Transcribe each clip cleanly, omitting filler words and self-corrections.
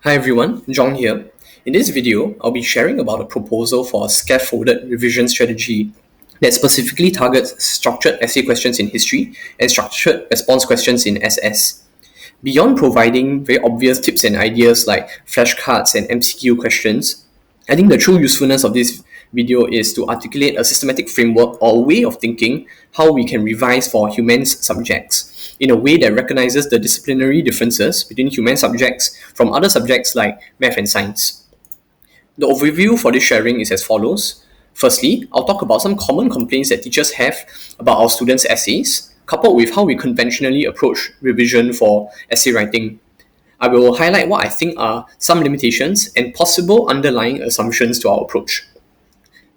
Hi everyone, John here. In this video, I'll be sharing about a proposal for a scaffolded revision strategy that specifically targets structured essay questions in history and structured response questions in SS. Beyond providing very obvious tips and ideas like flashcards and MCQ questions, I think the true usefulness of this video is to articulate a systematic framework or a way of thinking how we can revise for humans subjects in a way that recognizes the disciplinary differences between human subjects from other subjects like math and science. The overview for this sharing is as follows. Firstly, I'll talk about some common complaints that teachers have about our students' essays, coupled with how we conventionally approach revision for essay writing. I will highlight what I think are some limitations and possible underlying assumptions to our approach.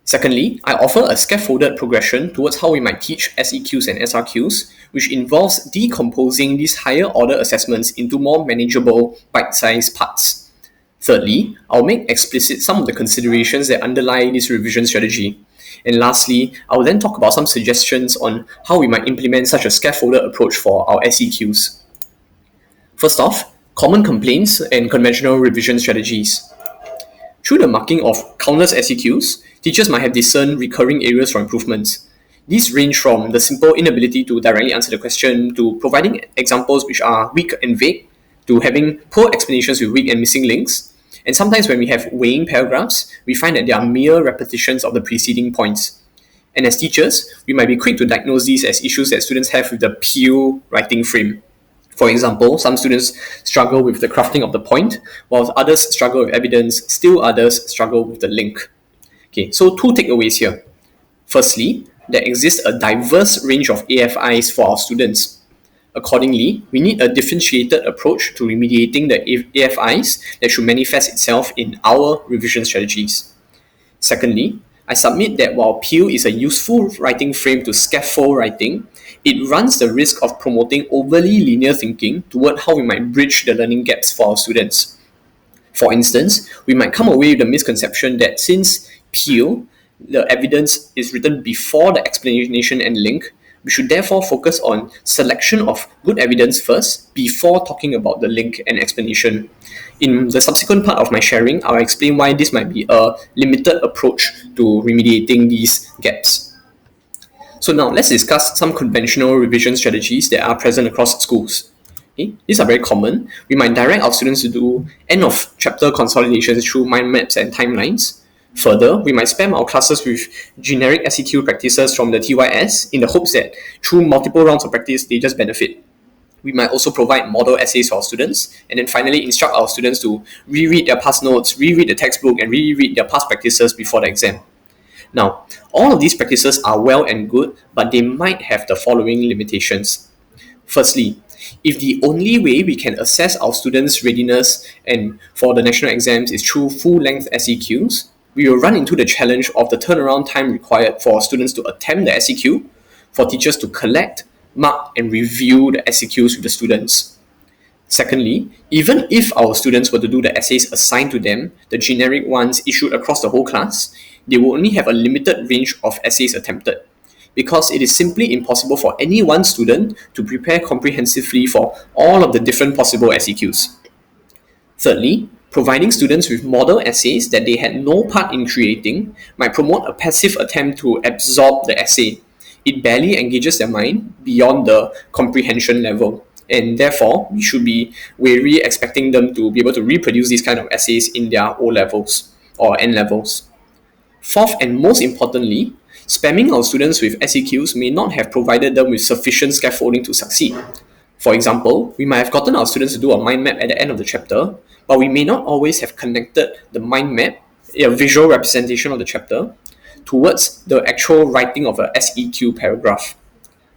Secondly, I offer a scaffolded progression towards how we might teach SEQs and SRQs, which involves decomposing these higher order assessments into more manageable bite-sized parts. Thirdly, I'll make explicit some of the considerations that underlie this revision strategy. And lastly, I will then talk about some suggestions on how we might implement such a scaffolded approach for our SEQs. First off, common complaints and conventional revision strategies. Through the marking of countless SEQs, teachers might have discerned recurring areas for improvements. These range from the simple inability to directly answer the question, to providing examples which are weak and vague, to having poor explanations with weak and missing links. And sometimes when we have weighing paragraphs, we find that they are mere repetitions of the preceding points. And as teachers, we might be quick to diagnose these as issues that students have with the peel writing frame. For example, some students struggle with the crafting of the point, while others struggle with evidence, still others struggle with the link. Okay, so two takeaways here. Firstly, there exists a diverse range of AFIs for our students. Accordingly, we need a differentiated approach to remediating the AFIs that should manifest itself in our revision strategies. Secondly, I submit that while peel is a useful writing frame to scaffold writing, it runs the risk of promoting overly linear thinking toward how we might bridge the learning gaps for our students. For instance, we might come away with the misconception that since peel, the evidence is written before the explanation and link, we should therefore focus on selection of good evidence first before talking about the link and explanation. In the subsequent part of my sharing, I'll explain why this might be a limited approach to remediating these gaps. So now let's discuss some conventional revision strategies that are present across schools. Okay? These are very common. We might direct our students to do end of chapter consolidations through mind maps and timelines. Further, we might spam our classes with generic SEQ practices from the TYS in the hopes that through multiple rounds of practice, they just benefit. We might also provide model essays for our students, and then finally instruct our students to reread their past notes, reread the textbook, and reread their past practices before the exam. Now, all of these practices are well and good, but they might have the following limitations. Firstly, if the only way we can assess our students' readiness and for the national exams is through full-length SEQs, we will run into the challenge of the turnaround time required for students to attempt the SEQ, for teachers to collect, mark, and review the SEQs with the students. Secondly, even if our students were to do the essays assigned to them, the generic ones issued across the whole class, they will only have a limited range of essays attempted, because it is simply impossible for any one student to prepare comprehensively for all of the different possible SEQs. Thirdly, providing students with model essays that they had no part in creating might promote a passive attempt to absorb the essay. It barely engages their mind beyond the comprehension level, and therefore we should be wary expecting them to be able to reproduce these kind of essays in their O levels or N levels. Fourth, and most importantly, spamming our students with SEQs may not have provided them with sufficient scaffolding to succeed. For example, we might have gotten our students to do a mind map at the end of the chapter, but we may not always have connected the mind map, a visual representation of the chapter, towards the actual writing of a SEQ paragraph.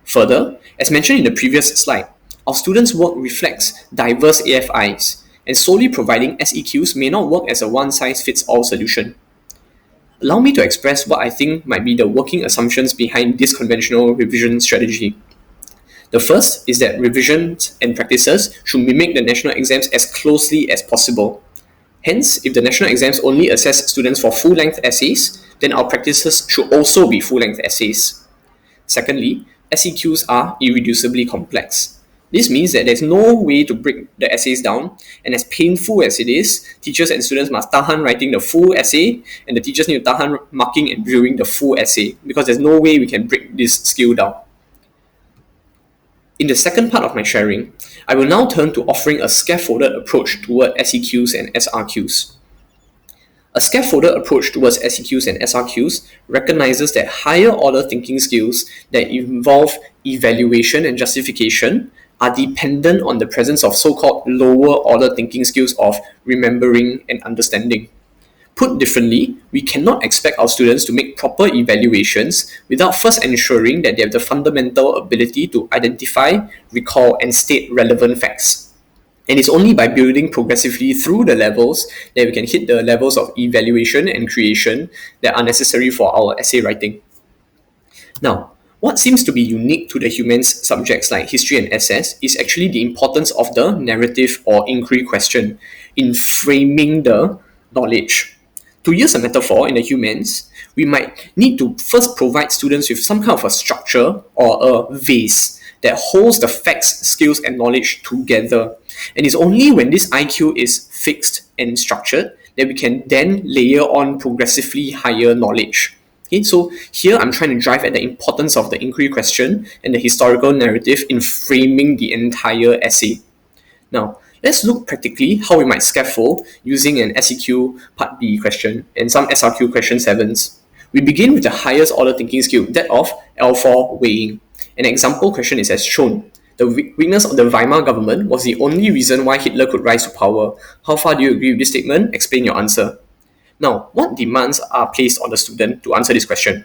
Further, as mentioned in the previous slide, our students' work reflects diverse AFIs, and solely providing SEQs may not work as a one-size-fits-all solution. Allow me to express what I think might be the working assumptions behind this conventional revision strategy. The first is that revisions and practices should mimic the national exams as closely as possible. Hence, if the national exams only assess students for full-length essays, then our practices should also be full-length essays. Secondly, SEQs are irreducibly complex. This means that there's no way to break the essays down, and as painful as it is, teachers and students must tahan writing the full essay, and the teachers need to tahan marking and viewing the full essay, because there's no way we can break this skill down. In the second part of my sharing, I will now turn to offering a scaffolded approach toward SEQs and SRQs. A scaffolded approach towards SEQs and SRQs recognizes that higher order thinking skills that involve evaluation and justification are dependent on the presence of so-called lower order thinking skills of remembering and understanding. Put differently, we cannot expect our students to make proper evaluations without first ensuring that they have the fundamental ability to identify, recall, and state relevant facts. And it's only by building progressively through the levels that we can hit the levels of evaluation and creation that are necessary for our essay writing. Now, what seems to be unique to the humans subjects like history and SS is actually the importance of the narrative or inquiry question in framing the knowledge. To use a metaphor in the humans, we might need to first provide students with some kind of a structure or a vase that holds the facts, skills, and knowledge together. And it's only when this IQ is fixed and structured that we can then layer on progressively higher knowledge. Okay, so here I'm trying to drive at the importance of the inquiry question and the historical narrative in framing the entire essay. Now, let's look practically how we might scaffold using an SEQ Part B question and some SRQ question 7s. We begin with the highest order thinking skill, that of L4 weighing. An example question is as shown. The weakness of the Weimar government was the only reason why Hitler could rise to power. How far do you agree with this statement? Explain your answer. Now, what demands are placed on the student to answer this question?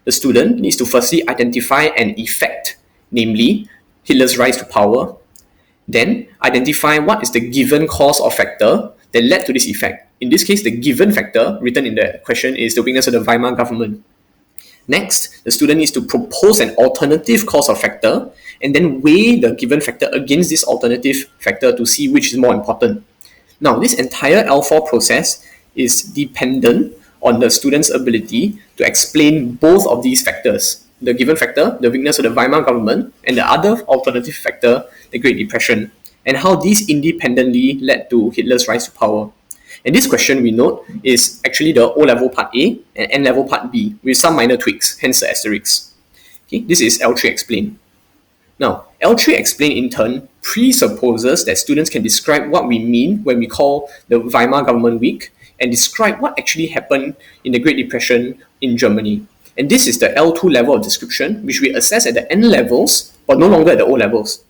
The student needs to firstly identify an effect, namely Hitler's rise to power. Then, identify what is the given cause or factor that led to this effect. In this case, the given factor written in the question is the weakness of the Weimar government. Next, the student needs to propose an alternative cause or factor and then weigh the given factor against this alternative factor to see which is more important. Now, this entire L4 process is dependent on the student's ability to explain both of these factors. The given factor, the weakness of the Weimar government, and the other alternative factor, the Great Depression, and how these independently led to Hitler's rise to power. And this question, we note, is actually the O-level part A and N-level part B, with some minor tweaks, hence the asterisk. Okay, this is L3 explain. Now, L3 explain in turn presupposes that students can describe what we mean when we call the Weimar government weak, and describe what actually happened in the Great Depression in Germany. And this is the L2 level of description, which we assess at the N levels, but no longer at the O levels.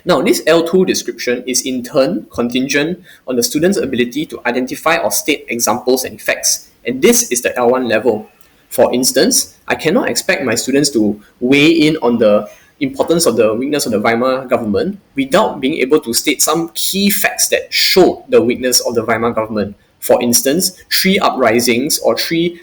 Now, this L2 description is in turn contingent on the student's ability to identify or state examples and effects, and this is the L1 level. For instance, I cannot expect my students to weigh in on the importance of the weakness of the Weimar government without being able to state some key facts that showed the weakness of the Weimar government. For instance, 3 uprisings or 3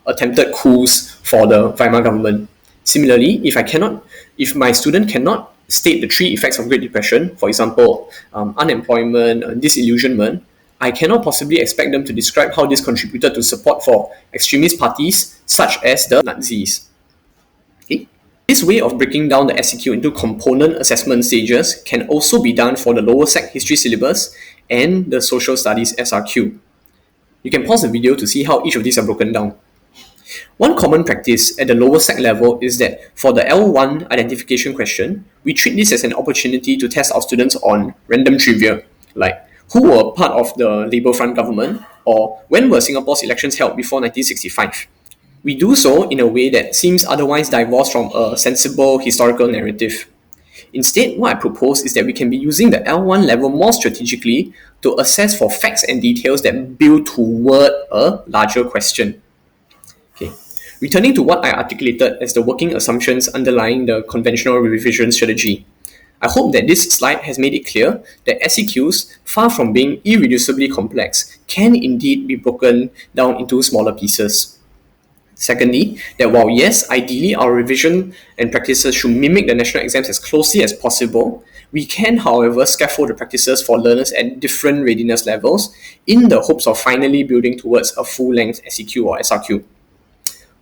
attempted coups for the Weimar government. Similarly, if my student cannot state the 3 effects of Great Depression, for example, unemployment, disillusionment, I cannot possibly expect them to describe how this contributed to support for extremist parties such as the Nazis. Okay? This way of breaking down the SEQ into component assessment stages can also be done for the lower sec history syllabus and the social studies SRQ. You can pause the video to see how each of these are broken down. One common practice at the lower sec level is that for the L1 identification question, we treat this as an opportunity to test our students on random trivia, like who were part of the Labour Front government, or when were Singapore's elections held before 1965. We do so in a way that seems otherwise divorced from a sensible historical narrative. Instead, what I propose is that we can be using the L1 level more strategically to assess for facts and details that build toward a larger question. Okay. Returning to what I articulated as the working assumptions underlying the conventional revision strategy, I hope that this slide has made it clear that SEQs, far from being irreducibly complex, can indeed be broken down into smaller pieces. Secondly, that while yes, ideally our revision and practices should mimic the national exams as closely as possible, we can, however, scaffold the practices for learners at different readiness levels in the hopes of finally building towards a full-length SEQ or SRQ.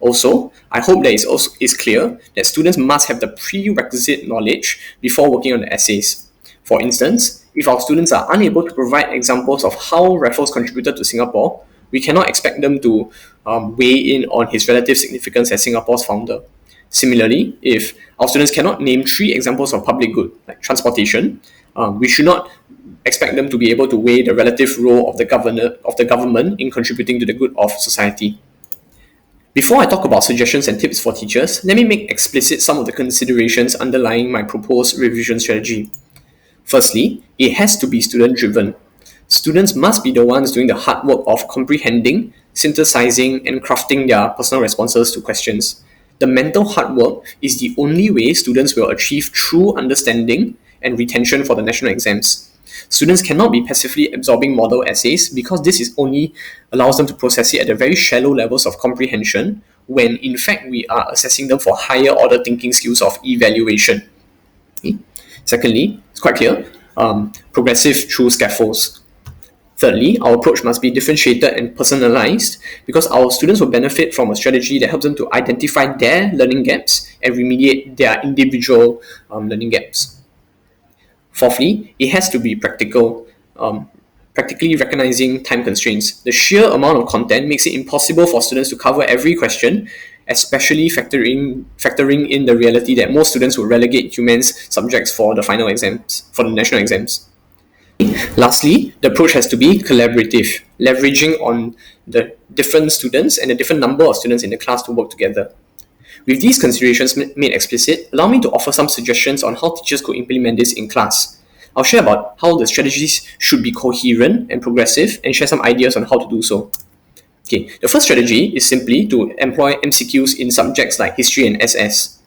Also, I hope that it's clear that students must have the prerequisite knowledge before working on the essays. For instance, if our students are unable to provide examples of how Raffles contributed to Singapore, we cannot expect them to weigh in on his relative significance as Singapore's founder. Similarly, if our students cannot name 3 examples of public good, like transportation, we should not expect them to be able to weigh the relative role of the government in contributing to the good of society. Before I talk about suggestions and tips for teachers, let me make explicit some of the considerations underlying my proposed revision strategy. Firstly, it has to be student-driven. Students must be the ones doing the hard work of comprehending, synthesizing, and crafting their personal responses to questions. The mental hard work is the only way students will achieve true understanding and retention for the national exams. Students cannot be passively absorbing model essays because this is only allows them to process it at the very shallow levels of comprehension when in fact we are assessing them for higher order thinking skills of evaluation. Okay. Secondly, it's quite clear, progressive through scaffolds. Thirdly, our approach must be differentiated and personalized because our students will benefit from a strategy that helps them to identify their learning gaps and remediate their individual learning gaps. Fourthly, it has to be practical, practically recognizing time constraints. The sheer amount of content makes it impossible for students to cover every question, especially factoring in the reality that most students will relegate humans subjects for the final exams, for the national exams. Lastly, the approach has to be collaborative, leveraging on the different students and the different number of students in the class to work together. With these considerations made explicit, allow me to offer some suggestions on how teachers could implement this in class. I'll share about how the strategies should be coherent and progressive and share some ideas on how to do so. Okay, the first strategy is simply to employ MCQs in subjects like history and SS.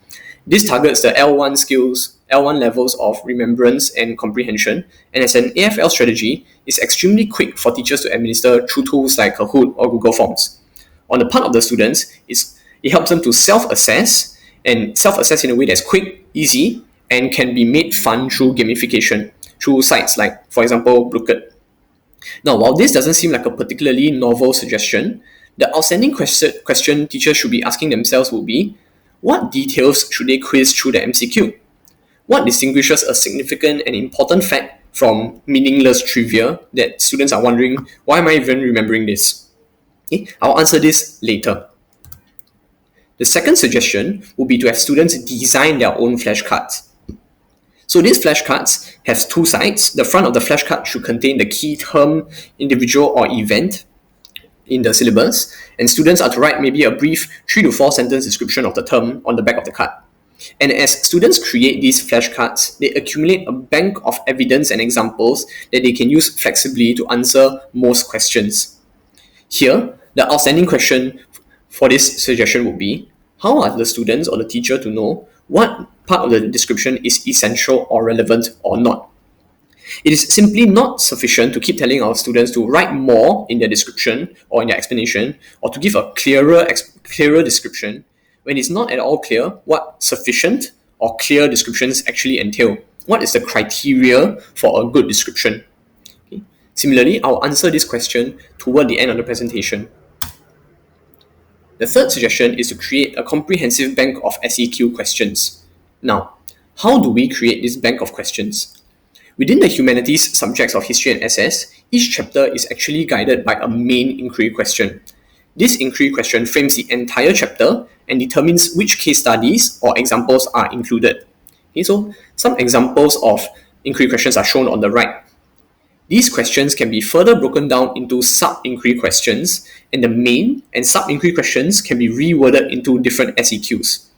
This targets the L1 levels of remembrance and comprehension, and as an AFL strategy, is extremely quick for teachers to administer through tools like Kahoot or Google Forms. On the part of the students, it helps them to self-assess in a way that's quick, easy, and can be made fun through gamification, through sites like, for example, Blooket. Now, while this doesn't seem like a particularly novel suggestion, the outstanding question teachers should be asking themselves will be, what details should they quiz through the MCQ? What distinguishes a significant and important fact from meaningless trivia that students are wondering, why am I even remembering this? Okay, I'll answer this later. The second suggestion would be to have students design their own flashcards. So these flashcards have 2 sides. The front of the flashcard should contain the key term, individual, or event in the syllabus, and students are to write maybe a brief 3 to 4 sentence description of the term on the back of the card. And as students create these flashcards, they accumulate a bank of evidence and examples that they can use flexibly to answer most questions. Here, the outstanding question for this suggestion would be, how are the students or the teacher to know what part of the description is essential or relevant or not? It is simply not sufficient to keep telling our students to write more in their description or in their explanation, or to give a clearer description when it's not at all clear what sufficient or clear descriptions actually entail. What is the criteria for a good description? Okay. Similarly, I'll answer this question toward the end of the presentation. The third suggestion is to create a comprehensive bank of SEQ questions. Now, how do we create this bank of questions? Within the humanities subjects of history and SS, each chapter is actually guided by a main inquiry question. This inquiry question frames the entire chapter and determines which case studies or examples are included. Okay, so some examples of inquiry questions are shown on the right. These questions can be further broken down into sub-inquiry questions, and the main and sub-inquiry questions can be reworded into different SEQs.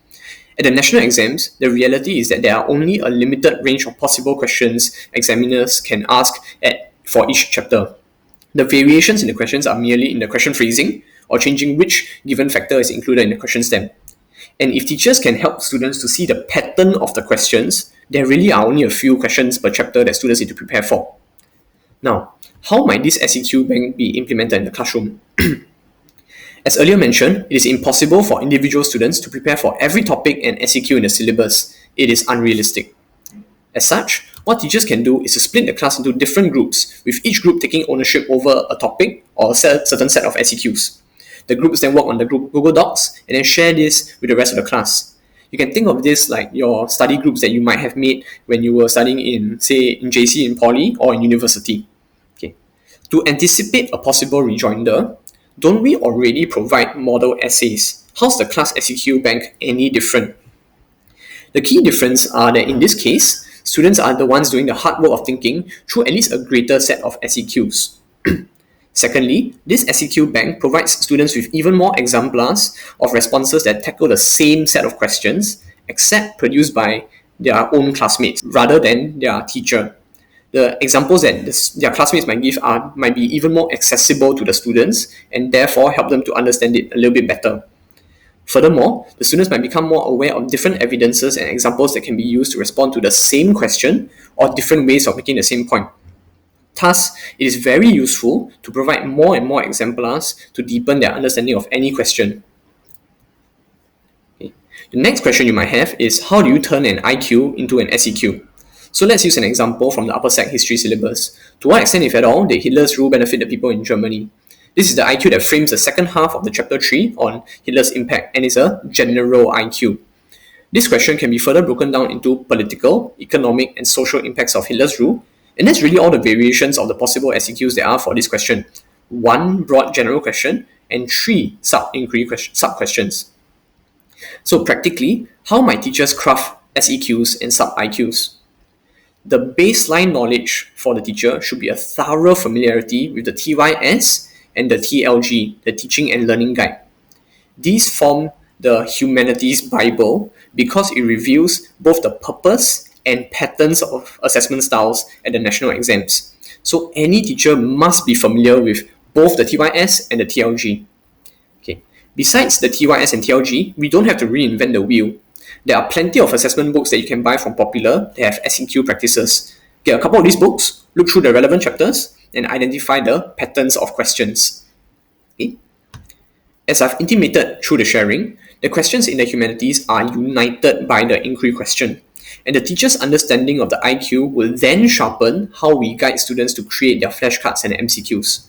At the national exams, the reality is that there are only a limited range of possible questions examiners can ask for each chapter. The variations in the questions are merely in the question phrasing or changing which given factor is included in the question stem. And if teachers can help students to see the pattern of the questions, there really are only a few questions per chapter that students need to prepare for. Now, how might this SEQ Bank be implemented in the classroom? As earlier mentioned, it is impossible for individual students to prepare for every topic and SEQ in the syllabus. It is unrealistic. As such, what teachers can do is to split the class into different groups, with each group taking ownership over a topic or a certain set of SEQs. The groups then work on the Google Docs and then share this with the rest of the class. You can think of this like your study groups that you might have made when you were studying in, say, in JC, in poly, or in university. Okay. To anticipate a possible rejoinder, don't we already provide model essays? How's the class SEQ Bank any different? The key difference are that in this case, students are the ones doing the hard work of thinking through at least a greater set of SEQs. Secondly, this SEQ Bank provides students with even more exemplars of responses that tackle the same set of questions, except produced by their own classmates rather than their teacher. The examples that their classmates might give might be even more accessible to the students and therefore help them to understand it a little bit better. Furthermore, the students might become more aware of different evidences and examples that can be used to respond to the same question or different ways of making the same point. Thus, it is very useful to provide more and more exemplars to deepen their understanding of any question. Okay. The next question you might have is, how do you turn an IQ into an SEQ? So let's use an example from the upper sec history syllabus. To what extent, if at all, did Hitler's rule benefit the people in Germany? This is the IQ that frames the second half of the chapter 3 on Hitler's impact and is a general IQ. This question can be further broken down into political, economic, and social impacts of Hitler's rule, and that's really all the variations of the possible SEQs there are for this question. 1 broad general question and 3 sub-questions. So practically, how might teachers craft SEQs and sub-IQs? The baseline knowledge for the teacher should be a thorough familiarity with the TYS and the TLG, the Teaching and Learning Guide. These form the humanities Bible because it reveals both the purpose and patterns of assessment styles at the national exams. So any teacher must be familiar with both the TYS and the TLG. Okay. Besides the TYS and TLG, we don't have to reinvent the wheel. There are plenty of assessment books that you can buy from Popular that have SEQ practices. Get a couple of these books, look through the relevant chapters, and identify the patterns of questions. Okay. As I've intimated through the sharing, the questions in the humanities are united by the inquiry question, and the teacher's understanding of the IQ will then sharpen how we guide students to create their flashcards and MCQs.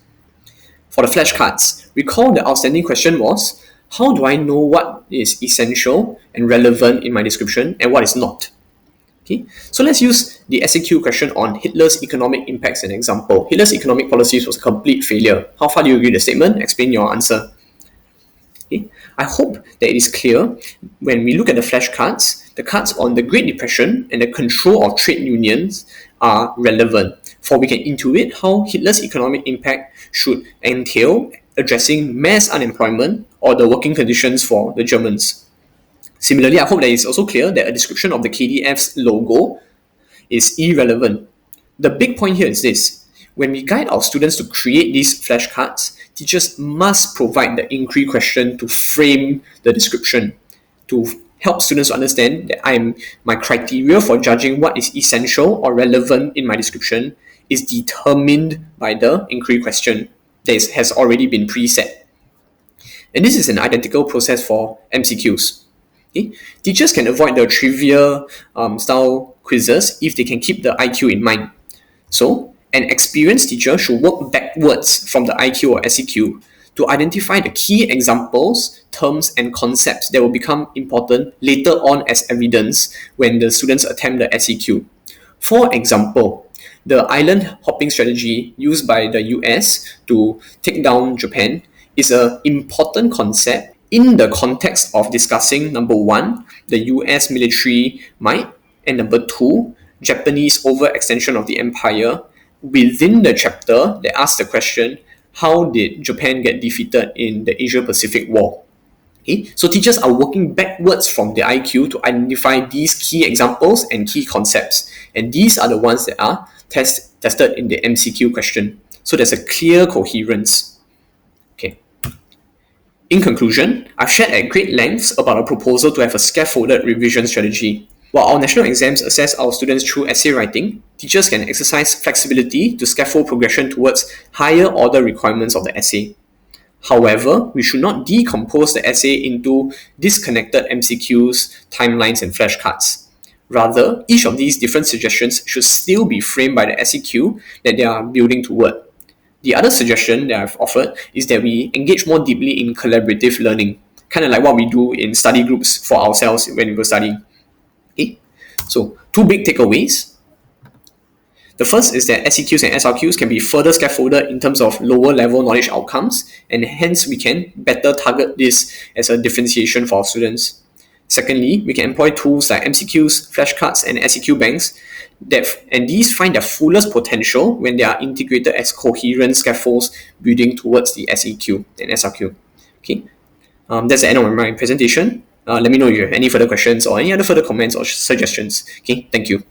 For the flashcards, recall the outstanding question was, how do I know what is essential and relevant in my description and what is not? Okay, so let's use the SEQ question on Hitler's economic impacts as an example. Hitler's economic policies was a complete failure. How far do you agree with the statement? Explain your answer. Okay. I hope that it is clear when we look at the flashcards, the cards on the Great Depression and the control of trade unions are relevant, for we can intuit how Hitler's economic impact should entail addressing mass unemployment or the working conditions for the Germans. Similarly, I hope that it's also clear that a description of the KDF's logo is irrelevant. The big point here is this. When we guide our students to create these flashcards, teachers must provide the inquiry question to frame the description, to help students to understand that my criteria for judging what is essential or relevant in my description is determined by the inquiry question that has already been preset. And this is an identical process for MCQs. Okay? Teachers can avoid the trivia style quizzes if they can keep the IQ in mind. So, an experienced teacher should work backwards from the IQ or SEQ to identify the key examples, terms, and concepts that will become important later on as evidence when the students attempt the SEQ. For example, the island hopping strategy used by the US to take down Japan is an important concept in the context of discussing, number 1, the US military might, and number 2, Japanese overextension of the empire within the chapter that asks the question, how did Japan get defeated in the Asia-Pacific War? Okay? So teachers are working backwards from the IQ to identify these key examples and key concepts. And these are the ones that are tested in the MCQ question. So there's a clear coherence. Okay. In conclusion, I've shared at great lengths about a proposal to have a scaffolded revision strategy. While our national exams assess our students through essay writing, teachers can exercise flexibility to scaffold progression towards higher order requirements of the essay. However, we should not decompose the essay into disconnected MCQs, timelines, and flashcards. Rather, each of these different suggestions should still be framed by the SEQ that they are building toward. The other suggestion that I've offered is that we engage more deeply in collaborative learning, kind of like what we do in study groups for ourselves when we were studying. Okay, so two big takeaways. The first is that SEQs and SRQs can be further scaffolded in terms of lower level knowledge outcomes, and hence we can better target this as a differentiation for our students. Secondly, we can employ tools like MCQs, flashcards, and SEQ banks, and these find their fullest potential when they are integrated as coherent scaffolds building towards the SEQ and SRQ. Okay, that's the end of my presentation. Let me know if you have any further questions or any other further comments or suggestions. Okay, thank you.